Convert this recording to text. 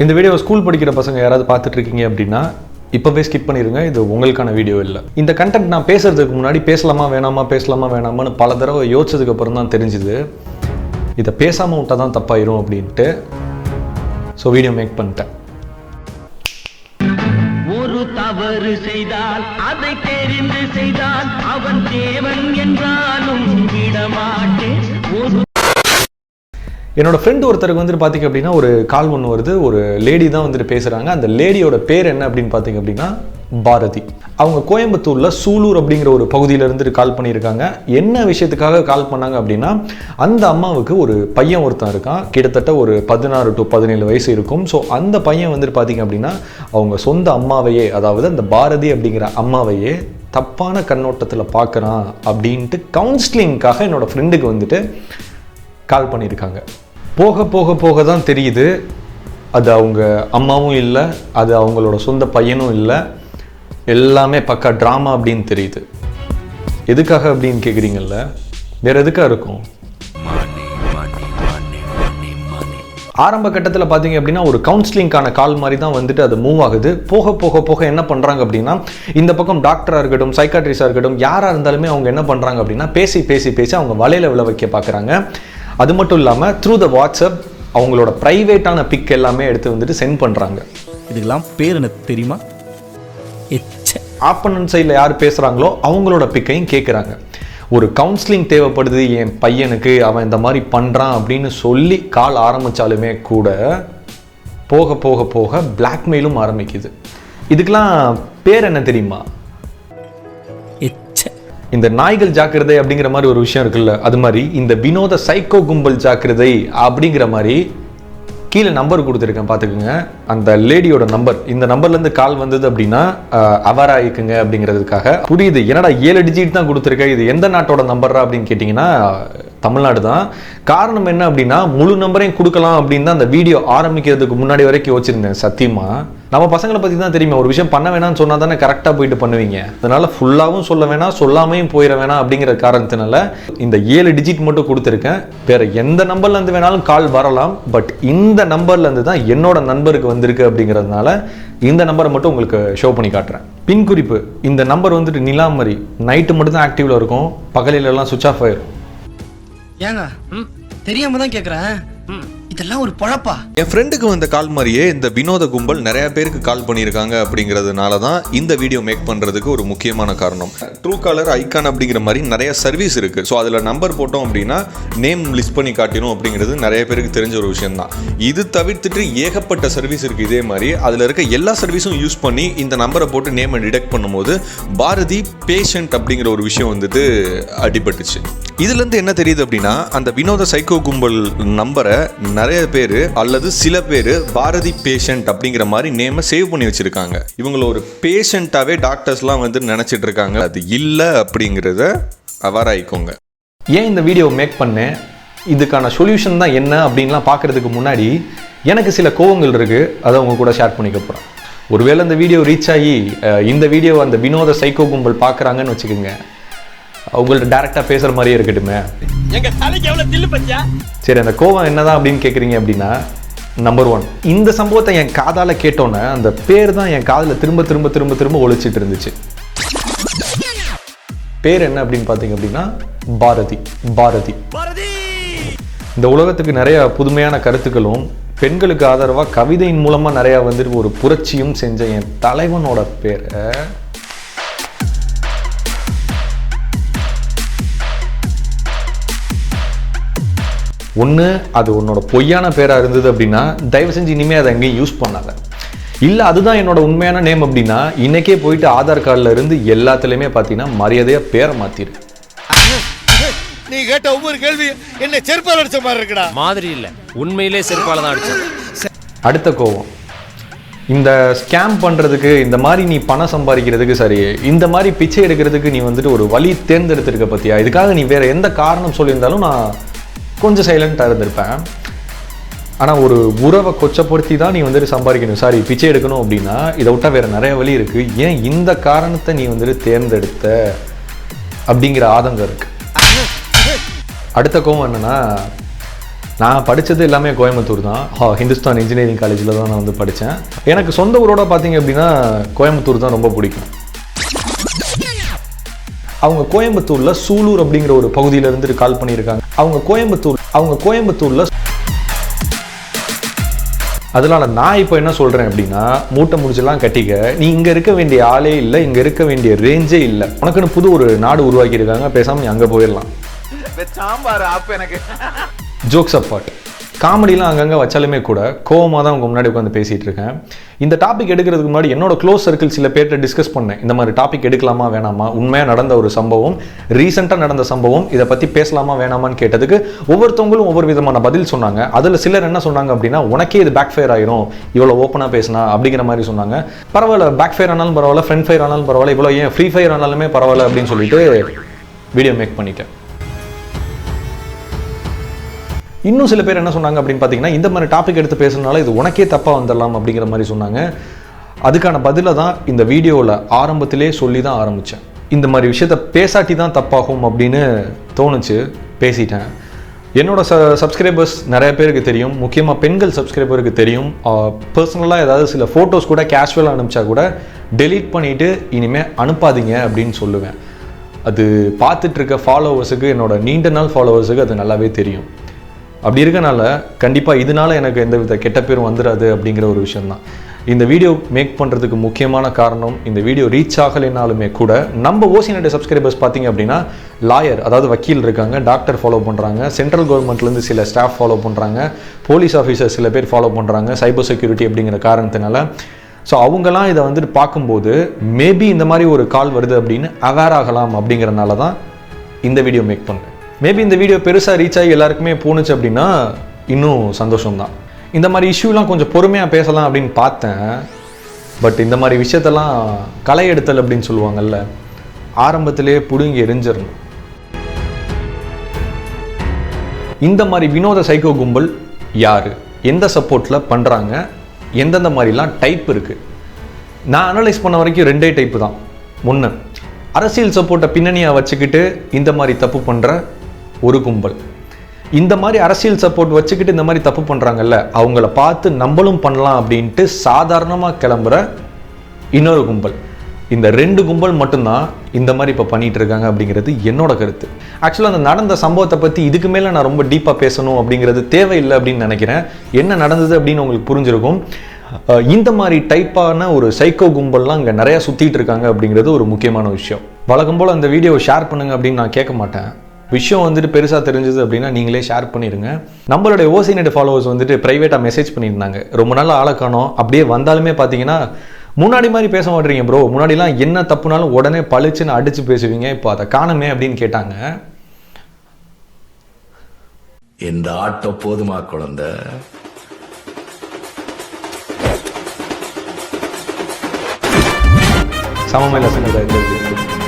இந்த video school படிக்கிற பசங்க யாராவது பார்த்துட்டு இருக்கீங்க அப்படின்னா இப்போவே ஸ்கிப் பண்ணிடுங்க. இது உங்களுக்கான வீடியோ இல்லை. இந்த கண்டென்ட் நான் பேசுறதுக்கு முன்னாடி பேசலாமா வேணாமான்னு பல தடவை யோசிச்சதுக்கு அப்புறம் தான் தெரிஞ்சுது இதை பேசாமல் விட்டால் தான் தப்பாயிரும் அப்படின்ட்டு. ஸோ வீடியோ மேக் பண்ணிட்டேன். ஒரு தவறு செய்தால் அதை தெரிந்து செய்தால் அவன் தேவன் என்றாலும் விடமாட்டேன். என்னோட ஃப்ரெண்டு ஒருத்தருக்கு வந்துட்டு பார்த்தீங்க அப்படின்னா ஒரு கால் ஒன்று வருது. ஒரு லேடி தான் வந்துட்டு பேசுகிறாங்க. அந்த லேடியோட பேர் என்ன அப்படின்னு பார்த்தீங்க அப்படின்னா பாரதி. அவங்க கோயம்புத்தூரில் சூலூர் அப்படிங்கிற ஒரு பகுதியில் இருந்துட்டு கால் பண்ணியிருக்காங்க. என்ன விஷயத்துக்காக கால் பண்ணாங்க அப்படின்னா, அந்த அம்மாவுக்கு ஒரு பையன் ஒருத்தன் இருக்கான். கிட்டத்தட்ட ஒரு 16 to 17 வயசு இருக்கும். ஸோ அந்த பையன் வந்துட்டு பார்த்தீங்க அப்படின்னா அவங்க சொந்த அம்மாவையே, அதாவது அந்த பாரதி அப்படிங்கிற அம்மாவையே தப்பான கண்ணோட்டத்தில் பார்க்குறான் அப்படின்ட்டு கவுன்சிலிங்காக என்னோடய ஃப்ரெண்டுக்கு வந்துட்டு கால் பண்ணியிருக்காங்க. போக போக போக தான் தெரியுது அது அவங்க அம்மாவும் இல்லை, அது அவங்களோட சொந்த பையனும் இல்லை, எல்லாமே பக்கா ட்ராமா அப்படின்னு தெரியுது. எதுக்காக அப்படின்னு கேட்குறீங்கல்ல, வேற எதுக்காக இருக்கும்? ஆரம்ப கட்டத்தில் பார்த்தீங்க அப்படின்னா ஒரு கவுன்சிலிங்கான கால் மாதிரி தான் வந்துட்டு அது மூவ் ஆகுது. போக போக போக என்ன பண்ணுறாங்க அப்படின்னா, இந்த பக்கம் டாக்டராக இருக்கட்டும், சைக்காட்ரிஸ்டாக இருக்கட்டும், யாராக இருந்தாலுமே அவங்க என்ன பண்ணுறாங்க அப்படின்னா பேசி பேசி பேசி அவங்க வலையில் விழ வைக்க பார்க்குறாங்க. அது மட்டும் இல்லாமல் த்ரூ த வாட்ஸ்அப் அவங்களோட ப்ரைவேட்டான பிக் எல்லாமே எடுத்து வந்துட்டு சென்ட் பண்ணுறாங்க. இதுக்கெல்லாம் பேர் எனக்கு தெரியுமா? ஆப்பனன்ட் சைடில் யார் பேசுகிறாங்களோ அவங்களோட பிக்கையும் கேட்குறாங்க. ஒரு கவுன்சிலிங் தேவைப்படுது என் பையனுக்கு, அவன் இந்த மாதிரி பண்ணுறான் அப்படின்னு சொல்லி கால் ஆரம்பித்தாலுமே கூட போக போக போக பிளாக்மெயிலும் ஆரம்பிக்குது. இதுக்கெல்லாம் பேர் என்ன தெரியுமா? இந்த நாய்கள் ஜாக்கிரதை அப்படிங்கிற மாதிரி ஒரு விஷயம் இருக்குல்ல, அது மாதிரி இந்த வினோத சைக்கோ கும்பல் ஜாக்கிரதை அப்படிங்கிற மாதிரி கீழே நம்பர் கொடுத்துருக்கேன் பார்த்துக்குங்க. அந்த லேடியோட நம்பர், இந்த நம்பர்லேருந்து கால் வந்தது அப்படின்னா அவரா இருக்குங்க அப்படிங்கிறதுக்காக. புரியுது, என்னடா 7 டிஜிட் தான் கொடுத்துருக்கேன், இது எந்த நாட்டோட நம்பரா அப்படின்னு கேட்டிங்கன்னா தமிழ்நாடு தான். காரணம் என்ன அப்படின்னா, முழு நம்பரையும் கொடுக்கலாம் அப்படின்னு தான் அந்த வீடியோ ஆரம்பிக்கிறதுக்கு முன்னாடி வரைக்கும் யோசிச்சிருந்தேன். சத்தியமா நம்ம பசங்களை பற்றி தான் தெரியுமா, ஒரு விஷயம் பண்ண வேணாம்னு சொன்னால் தானே கரெக்டாக போயிட்டு பண்ணுவீங்க. அதனால ஃபுல்லாகவும் சொல்ல வேணாம், சொல்லாமையும் போயிட வேணாம் அப்படிங்கிற காரணத்தினால இந்த 7 டிஜிட் மட்டும் கொடுத்துருக்கேன். வேற எந்த நம்பர்லேருந்து வேணாலும் கால் வரலாம், பட் இந்த நம்பர்லேருந்து தான் என்னோட நண்பருக்கு வந்திருக்கு அப்படிங்கிறதுனால இந்த நம்பரை மட்டும் உங்களுக்கு ஷோ பண்ணி காட்டுறேன். பின் குறிப்பு, இந்த நம்பர் வந்துட்டு நிலா மாதிரி நைட்டு மட்டும் தான் ஆக்டிவ்ல இருக்கும், பகலிலெல்லாம் சுவிச் ஆஃப் ஆயிரும். ஏங்க தெரியாம தான் கேக்குறேன், இதெல்லாம் ஒரு பழப்பா? என் ஃப்ரெண்டுக்கு வந்த கால் மாதிரியே இந்த வினோத கும்பல் நிறைய பேருக்கு கால் பண்ணியிருக்காங்க அப்படிங்கிறதுனால தான் இந்த வீடியோ மேக் பண்ணுறதுக்கு ஒரு முக்கியமான காரணம். ட்ரூ காலர், ஐகான் அப்படிங்கிற மாதிரி நிறைய சர்வீஸ் இருக்குது. ஸோ அதில் நம்பர் போட்டோம் அப்படின்னா நேம் லிஸ்ட் பண்ணி காட்டிடும் அப்படிங்கிறது நிறைய பேருக்கு தெரிஞ்ச ஒரு விஷயம் தான். இது தவிர்த்துட்டு ஏகப்பட்ட சர்வீஸ் இருக்குது இதே மாதிரி. அதில் இருக்க எல்லா சர்வீஸும் யூஸ் பண்ணி இந்த நம்பரை போட்டு நேமை டிடெக்ட் பண்ணும்போது பாரதி பேஷண்ட் அப்படிங்கிற ஒரு விஷயம் வந்துட்டு அடிபட்டுச்சு. இதுலேருந்து என்ன தெரியுது அப்படின்னா, அந்த வினோத சைக்கோ கும்பல் நம்பரை நிறைய பேர் அல்லது சில பேர் பாரதி பேஷண்ட் அப்படிங்கிற மாதிரி நேமை சேவ் பண்ணி வச்சிருக்காங்க. இவங்கள ஒரு பேஷண்டாவே டாக்டர்ஸ்லாம் வந்து நினைச்சிட்டு இருக்காங்க. அது இல்லை அப்படிங்கிறத அவராய்க்கோங்க. ஏன் இந்த வீடியோ மேக் பண்ணேன், இதுக்கான சொல்யூஷன் தான் என்ன அப்படின்லாம் பார்க்கறதுக்கு முன்னாடி எனக்கு சில கோவங்கள் இருக்கு, அதை உங்க கூட ஷேர் பண்ணிக்க போறேன். ஒருவேளை இந்த வீடியோ ரீச் ஆகி இந்த வீடியோ அந்த வினோத சைக்கோ கும்பல் பார்க்குறாங்கன்னு வச்சுக்கோங்க, அவங்கள்ட்ட டைரக்டாக பேசுகிற மாதிரியே இருக்கட்டுமே. சரி, அந்த கோவம் என்னதான் அப்படின்னு கேட்குறீங்க அப்படின்னா, நம்பர் 1, இந்த சம்பவத்தை என் காதால் கேட்டோன்னே அந்த பேர் தான் என் காதில் திரும்ப திரும்ப திரும்ப திரும்ப ஒழிச்சிட்டு இருந்துச்சு. பேர் என்ன அப்படின்னு பார்த்தீங்க அப்படின்னா பாரதி. பாரதி இந்த உலகத்துக்கு நிறைய புதுமையான கருத்துக்களும் பெண்களுக்கு ஆதரவாக கவிதையின் மூலமாக நிறையா வந்துட்டு ஒரு புரட்சியும் செஞ்ச என் தலைவனோட பேரை ஒன்று, அது உன்னோட பொய்யான பேராக இருந்தது அப்படின்னா தயவு செஞ்சு இனிமேல் அதை எங்கேயும் யூஸ் பண்ணாத. இல்லை அதுதான் என்னோட உண்மையான நேம் அப்படின்னா இன்னைக்கே போயிட்டு ஆதார் கார்டில் இருந்து எல்லாத்துலேயுமே பார்த்தீங்கன்னா மரியாதையாக பேரை மாற்றிடு. நீ கேட்ட ஒவ்வொரு கேள்வி என்ன செருப்பால் அடிச்ச மாதிரி இருக்குடா. மாதிரி இல்லை, உண்மையிலே செருப்பால் தான் அடிச்சது. அடுத்த கோவம், இந்த ஸ்கேம் பண்ணுறதுக்கு, இந்த மாதிரி நீ பணம் சம்பாதிக்கிறதுக்கு, சரி இந்த மாதிரி பிச்சை எடுக்கிறதுக்கு நீ வந்துட்டு ஒரு வழி தேர்ந்தெடுத்திருக்க பற்றியா? இதுக்காக நீ வேறு எந்த காரணம் சொல்லியிருந்தாலும் நான் கொஞ்சம் சைலண்ட்டாக இருந்திருப்பேன். ஆனால் ஒரு உறவை கொச்சப்படுத்தி தான் நீ வந்துட்டு சம்பாதிக்கணும், சாரி பிச்சை எடுக்கணும் அப்படின்னா இதை விட்டால் வேறு நிறைய வழி இருக்குது. ஏன் இந்த காரணத்தை நீ வந்துட்டு தேர்ந்தெடுத்த அப்படிங்கிற ஆதங்கம் இருக்குது. அடுத்த கோவம் என்னென்னா, நான் படித்தது எல்லாமே கோயம்புத்தூர் தான். ஹிந்துஸ்தான் இன்ஜினியரிங் காலேஜில் தான் நான் வந்து படித்தேன். எனக்கு சொந்த ஊரோட பார்த்தீங்க அப்படின்னா கோயம்புத்தூர் தான் ரொம்ப பிடிக்கும். அவங்க கோயம்புத்தூரில் சூலூர் அப்படிங்கிற ஒரு பகுதியிலேருந்து கால் பண்ணியிருக்காங்க. அவங்க கோயம்புத்தூரில் அதனால நான் இப்போ என்ன சொல்கிறேன் அப்படின்னா, மூட்டை முடிச்செல்லாம் கட்டிக்க, நீ இங்கே இருக்க வேண்டிய ஆளே இல்லை, இங்கே இருக்க வேண்டிய ரேஞ்சே இல்லை, உனக்குன்னு புது ஒரு நாடு உருவாக்கியிருக்காங்க, பேசாமல் நீ அங்கே போயிடலாம். ஜோக்ஸ் அப்பார்ட், காமெடிலாம் அங்கங்கே வச்சாலுமே கூட கோவமாக தான் உங்கள் முன்னாடி உட்காந்து பேசிகிட்டு இருக்கேன். இந்த டாபிக் எடுக்கிறதுக்கு முன்னாடி என்னோட க்ளோஸ் சர்க்கிள் சில பேர்கிட்ட டிஸ்கஸ் பண்ணேன். இந்த மாதிரி டாபிக் எடுக்கலாமா வேணாமா, உண்மையாக நடந்த ஒரு சம்பவம், ரீசெண்டாக நடந்த சம்பவம், இதை பற்றி பேசலாமா வேணாமான்னு கேட்டதுக்கு ஒவ்வொருத்தவங்களும் ஒவ்வொரு விதமான பதில் சொன்னாங்க. அதில் சிலர் என்ன சொன்னாங்க அப்படின்னா, உனக்கே இது பேக் ஃபயர் ஆயிரும் இவ்வளோ ஓப்பனாக பேசினா அப்படிங்கிற மாதிரி சொன்னாங்க. பரவாயில்ல, பேக் ஃபயர் ஆனாலும் பரவாயில்ல, ஃப்ரண்ட் ஃபயர் ஆனாலும் பரவாயில்ல, இவ்வளோ ஏன் ஃப்ரீ ஃபயர் ஆனாலுமே பரவாயில்ல அப்படின்னு சொல்லிட்டு வீடியோ மேக் பண்ணிட்டேன். இன்னும் சில பேர் என்ன சொன்னாங்க அப்படின்னு பார்த்தீங்கன்னா, இந்த மாதிரி டாபிக் எடுத்து பேசுறதுனால இது உனக்கே தப்பாக வந்துடலாம் அப்படிங்கிற மாதிரி சொன்னாங்க. அதுக்கான பதிலை தான் இந்த வீடியோவில் ஆரம்பத்திலே சொல்லி தான் ஆரம்பித்தேன். இந்த மாதிரி விஷயத்த பேசாட்டி தான் தப்பாகும் அப்படின்னு தோணுச்சு, பேசிட்டேன். என்னோட சப்ஸ்கிரைபர்ஸ் நிறைய பேருக்கு தெரியும், முக்கியமாக பெண்கள் சப்ஸ்கிரைபருக்கு தெரியும். பர்சனலாக ஏதாவது சில ஃபோட்டோஸ் கூட கேஷுவலாக அனுப்பிச்சா கூட டெலீட் பண்ணிவிட்டு இனிமேல் அனுப்பாதீங்க அப்படின்னு சொல்லுவேன். அது பார்த்துட்ருக்க ஃபாலோவர்ஸுக்கு, என்னோட நீண்ட நாள் ஃபாலோவர்ஸுக்கு அது நல்லாவே தெரியும். அப்படி இருக்கனால கண்டிப்பாக இதனால எனக்கு எந்த வித கெட்ட பேரும் வந்துடாது அப்படிங்கிற ஒரு விஷயம்தான். இந்த வீடியோ மேக் பண்ணுறதுக்கு முக்கியமான காரணம், இந்த வீடியோ ரீச் ஆகலைனாலுமே கூட நம்ம ஓசிநெட் சப்ஸ்கிரைபர்ஸ் பார்த்தீங்க அப்படின்னா லாயர், அதாவது வக்கீல் இருக்காங்க, டாக்டர் ஃபாலோ பண்ணுறாங்க, சென்ட்ரல் கவர்மெண்ட்லேருந்து சில ஸ்டாஃப் ஃபாலோ பண்ணுறாங்க, போலீஸ் ஆஃபீஸர் சில பேர் ஃபாலோ பண்ணுறாங்க, சைபர் செக்யூரிட்டி அப்படிங்கிற காரணத்தினால. ஸோ அவங்களாம் இதை வந்துட்டு பார்க்கும்போது மேபி இந்த மாதிரி ஒரு கால் வருது அப்படின்னு அவேர் ஆகலாம் அப்படிங்கிறனால தான் இந்த வீடியோ மேக் பண்ணுறேன். மேபி இந்த வீடியோ பெருசாக ரீச் ஆகி எல்லாருக்குமே போணுச்சு அப்படின்னா இன்னும் சந்தோஷம்தான். இந்த மாதிரி இஷ்யூலாம் கொஞ்சம் பொறுமையாக பேசலாம் அப்படின்னு பார்த்தேன். பட் இந்த மாதிரி விஷயத்தெல்லாம் களை எடுத்தல் அப்படின்னு சொல்லுவாங்கல்ல, ஆரம்பத்திலே பிடுங்கி எரிஞ்சிடணும். இந்த மாதிரி வினோத சைக்கோ கும்பல் யார், எந்த சப்போர்ட்டில் பண்ணுறாங்க, எந்தெந்த மாதிரிலாம் டைப் இருக்குது. நான் அனலைஸ் பண்ண வரைக்கும் ரெண்டே டைப்பு தான். ஒன்று, அரசியல் சப்போர்ட்டை பின்னணியாக வச்சுக்கிட்டு இந்த மாதிரி தப்பு பண்ணுற ஒரு கும்பல். இந்த மாதிரி அரசியல் சப்போர்ட் வச்சுக்கிட்டு இந்த மாதிரி தப்பு பண்ணுறாங்கல்ல, அவங்கள பார்த்து நம்மளும் பண்ணலாம் அப்படின்ட்டு சாதாரணமாக கிளம்புற இன்னொரு கும்பல். இந்த ரெண்டு கும்பல் மட்டும்தான் இந்த மாதிரி இப்போ பண்ணிகிட்டு இருக்காங்க அப்படிங்கிறது என்னோட கருத்து. ஆக்சுவலாக அந்த நடந்த சம்பவத்தை பற்றி இதுக்கு மேலே நான் ரொம்ப டீப்பாக பேசணும் அப்படிங்கிறது தேவையில்லை அப்படின்னு நினைக்கிறேன். என்ன நடந்தது அப்படின்னு உங்களுக்கு புரிஞ்சிருக்கும். இந்த மாதிரி டைப்பான ஒரு சைக்கோ கும்பல்லாம் இங்கே நிறையா சுற்றிட்டு இருக்காங்க அப்படிங்கிறது ஒரு முக்கியமான விஷயம். வழக்கம் போல் அந்த வீடியோவை ஷேர் பண்ணுங்க அப்படின்னு நான் கேட்க மாட்டேன். விஷயம் வந்துட்டு பெருசாக தெரிஞ்சது அப்படின்னா நீங்களே ஷேர் பண்ணிடுங்க. நம்மளுடைய ஓசிநெட் ஃபாலோவர்ஸ் வந்துட்டு ப்ரைவேட்டாக மெசேஜ் பண்ணியிருந்தாங்க, ரொம்ப நாள் ஆளை காணோம், அப்படியே வந்தாலுமே பார்த்தீங்கன்னா முன்னாடி மாதிரி பேச மாட்டீங்க ப்ரோ, முன்னாடிலாம் என்ன தப்புனாலும் உடனே பளிச்சுன்னு அடித்து பேசுவீங்க, இப்போ அதை காணுமே அப்படின்னு கேட்டாங்க. இந்த ஆட்டோ போதுமா குழந்தை? சமமையில்